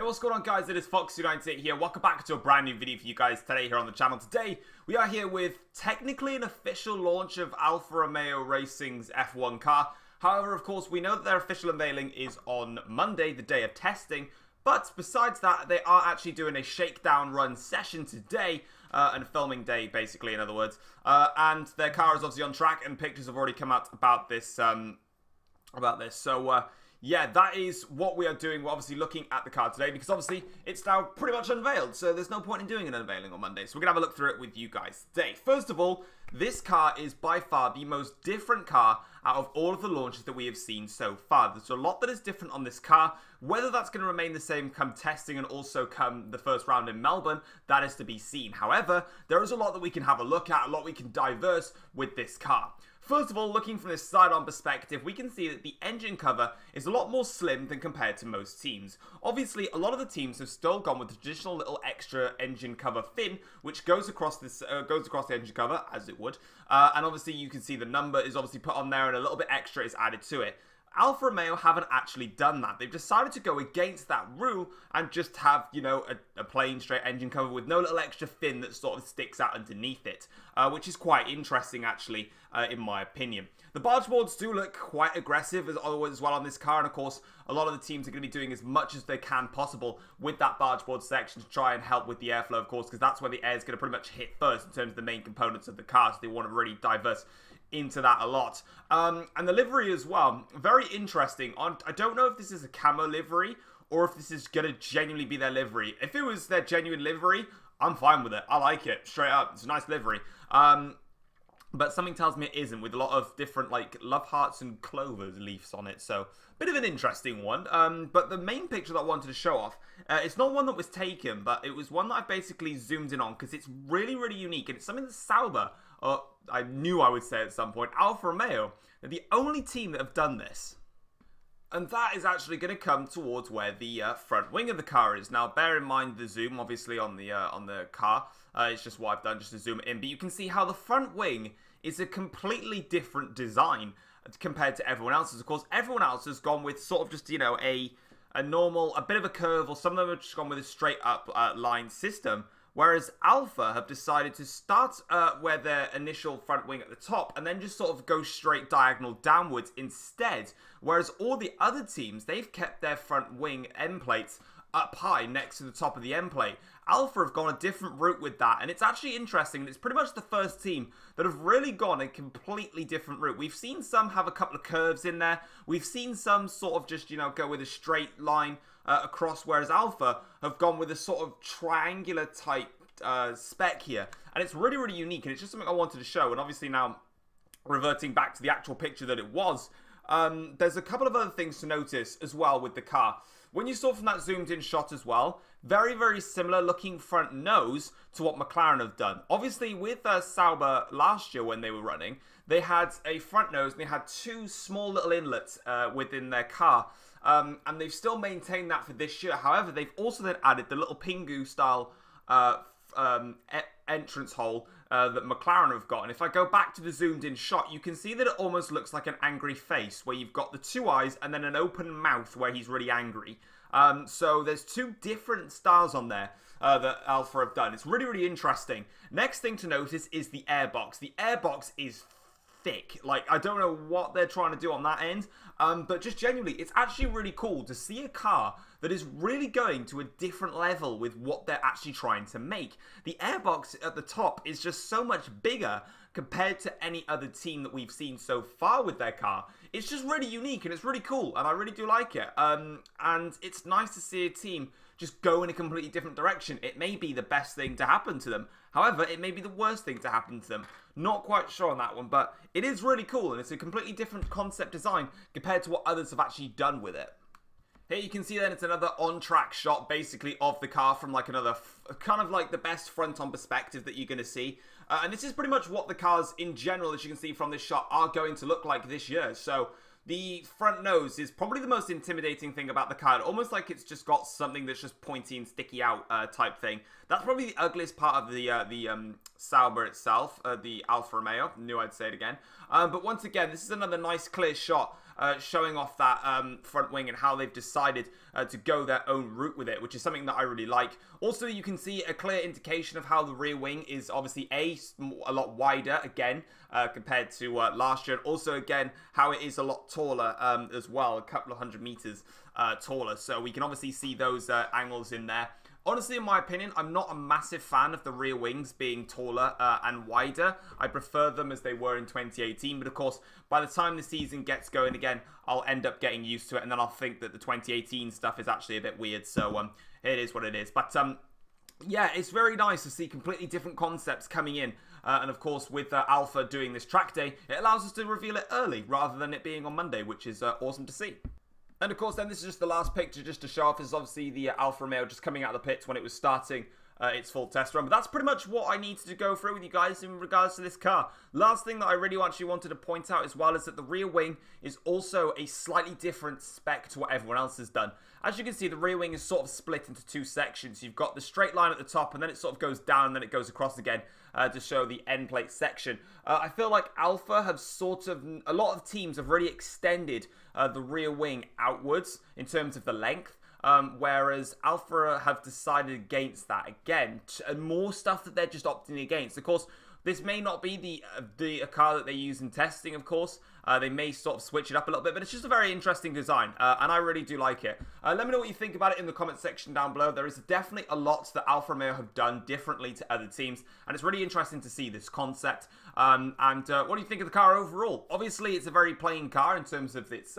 Hey, what's going on, guys? It is Fox298 here. Welcome back to a brand new video for you guys today here on the channel. Today, we are here with technically an official launch of Alfa Romeo Racing's F1 car. However, of course, we know that their official unveiling is on Monday, the day of testing. But besides that, they are actually doing a shakedown run session today, and a filming day, basically, in other words. And their car is obviously on track, and pictures have already come out about this. Yeah, that is what we are doing. We're obviously looking at the car today because obviously it's now pretty much unveiled, so there's no point in doing an unveiling on Monday. So we're going to have a look through it with you guys today. First of all, this car is by far the most different car out of all of the launches that we have seen so far. There's a lot that is different on this car. Whether that's going to remain the same come testing and also come the first round in Melbourne, that is to be seen. However, there is a lot that we can have a look at, a lot we can diverse with this car. First of all, looking from this side-on perspective, we can see that the engine cover is a lot more slim than compared to most teams. Obviously, a lot of the teams have still gone with the traditional little extra engine cover fin, which goes across this the engine cover, as it would. And obviously, you can see the number is obviously put on there, and a little bit extra is added to it. Alfa Romeo haven't actually done that. They've decided to go against that rule and just have, you know, a plain straight engine cover with no little extra fin that sort of sticks out underneath it, which is quite interesting, actually, in my opinion. The barge boards do look quite aggressive as well on this car, and of course, a lot of the teams are going to be doing as much as they can possible with that barge board section to try and help with the airflow, of course, because that's where the air is going to pretty much hit first in terms of the main components of the car, so they want to really diverse into that a lot. And the livery as well, very interesting. I don't know if this is a camo livery or if this is going to genuinely be their livery. If it was their genuine livery, I'm fine with it. I like it, straight up. It's a nice livery. But something tells me it isn't, with a lot of different, like, love hearts and clovers leaves on it. So, bit of an interesting one. But the main picture that I wanted to show off, it's not one that was taken, but it was one that I basically zoomed in on because it's really, really unique. And it's something that Sauber, I knew I would say at some point, Alfa Romeo, they're the only team that have done this. And that is actually going to come towards where the front wing of the car is. Now, bear in mind the zoom, obviously, on the car. It's just what I've done, just to zoom it in. But you can see how the front wing is a completely different design compared to everyone else's. Of course, everyone else has gone with sort of just, you know, a normal, a bit of a curve, or some of them have just gone with a straight up line system. Whereas Alfa have decided to start where their initial front wing at the top and then just sort of go straight diagonal downwards instead. Whereas all the other teams, they've kept their front wing end plates up high next to the top of the end plate. Alfa have gone a different route with that, and it's actually interesting. It's pretty much the first team that have really gone a completely different route. We've seen some have a couple of curves in there. We've seen some sort of just, you know, go with a straight line across, whereas Alfa have gone with a sort of triangular type spec here. And it's really, really unique, and it's just something I wanted to show. And obviously now, reverting back to the actual picture that it was, there's a couple of other things to notice as well with the car. When you saw from that zoomed in shot as well, very, very similar looking front nose to what McLaren have done. Obviously, with Sauber last year when they were running, they had a front nose and they had two small little inlets within their car. And they've still maintained that for this year. However, they've also then added the little Pingu style entrance hole that McLaren have got. And if I go back to the zoomed in shot, you can see that it almost looks like an angry face, where you've got the two eyes and then an open mouth where he's really angry. So there's two different styles on there that Alfa have done. It's really, really interesting. Next thing to notice is the airbox. The airbox is thick. Like, I don't know what they're trying to do on that end, but just genuinely, it's actually really cool to see a car that is really going to a different level with what they're actually trying to make. The airbox at the top is just so much bigger compared to any other team that we've seen so far with their car. It's just really unique and it's really cool, and I really do like it. And it's nice to see a team just go in a completely different direction. It may be the best thing to happen to them. However, it may be the worst thing to happen to them. Not quite sure on that one, but it is really cool, and it's a completely different concept design compared to what others have actually done with it. Here you can see then it's another on-track shot basically of the car from like another, kind of like the best front-on perspective that you're going to see. And this is pretty much what the cars in general, as you can see from this shot, are going to look like this year. So the front nose is probably the most intimidating thing about the car. Almost like it's just got something that's just pointy and sticky out type thing. That's probably the ugliest part of the Sauber itself, the Alfa Romeo. Knew I'd say it again. But once again, this is another nice clear shot showing off that front wing and how they've decided to go their own route with it, which is something that I really like. Also, you can see a clear indication of how the rear wing is obviously a lot wider again compared to last year. And also, again, how it is a lot taller as well, a couple of 100 meters taller. So we can obviously see those angles in there. Honestly, in my opinion, I'm not a massive fan of the rear wings being taller and wider. I prefer them as they were in 2018. But of course, by the time the season gets going again, I'll end up getting used to it. And then I'll think that the 2018 stuff is actually a bit weird. So it is what it is. But yeah, it's very nice to see completely different concepts coming in. And of course, with Alfa doing this track day, it allows us to reveal it early rather than it being on Monday, which is awesome to see. And of course, then this is just the last picture just to show off. This is obviously the Alfa Romeo just coming out of the pits when it was starting its full test run. But that's pretty much what I needed to go through with you guys in regards to this car. Last thing that I really actually wanted to point out as well is that the rear wing is also a slightly different spec to what everyone else has done. As you can see, the rear wing is sort of split into two sections. You've got the straight line at the top, and then it sort of goes down, and then it goes across again to show the end plate section. I feel like Alfa have a lot of teams have really extended the rear wing outwards in terms of the length. Whereas Alfa have decided against that again, and more stuff that they're just opting against. Of course, this may not be the car that they use in testing, of course. They may sort of switch it up a little bit, but it's just a very interesting design, and I really do like it. Let me know what you think about it in the comment section down below. There is definitely a lot that Alfa Romeo have done differently to other teams, and it's really interesting to see this concept. And what do you think of the car overall? Obviously, it's a very plain car in terms of its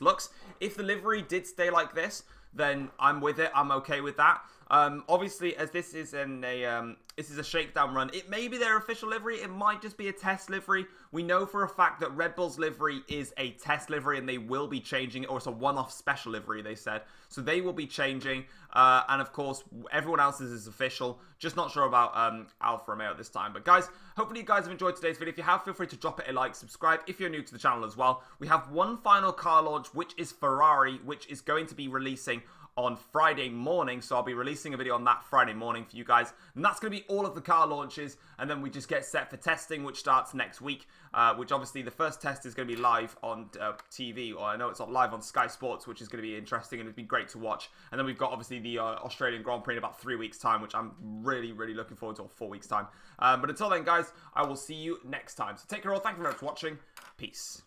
looks. If the livery did stay like this, then I'm with it. I'm okay with that. Obviously, as this is a shakedown run, it may be their official livery. It might just be a test livery. We know for a fact that Red Bull's livery is a test livery, and they will be changing it, or it's a one-off special livery, they said. So they will be changing, and of course, everyone else's is official. Just not sure about Alfa Romeo at this time. But guys, hopefully you guys have enjoyed today's video. If you have, feel free to drop it a like, subscribe if you're new to the channel as well. We have one final car launch, which is Ferrari, which is going to be releasing on Friday morning, so I'll be releasing a video on that Friday morning for you guys, and that's going to be all of the car launches, and then we just get set for testing, which starts next week, which obviously the first test is going to be live on TV, or I know it's not live on Sky Sports, which is going to be interesting, and it'd be great to watch, and then we've got obviously the Australian Grand Prix in about 3 weeks time, which I'm really looking forward to, or 4 weeks time, but until then guys, I will see you next time, so take care all, thank you very much for watching, peace.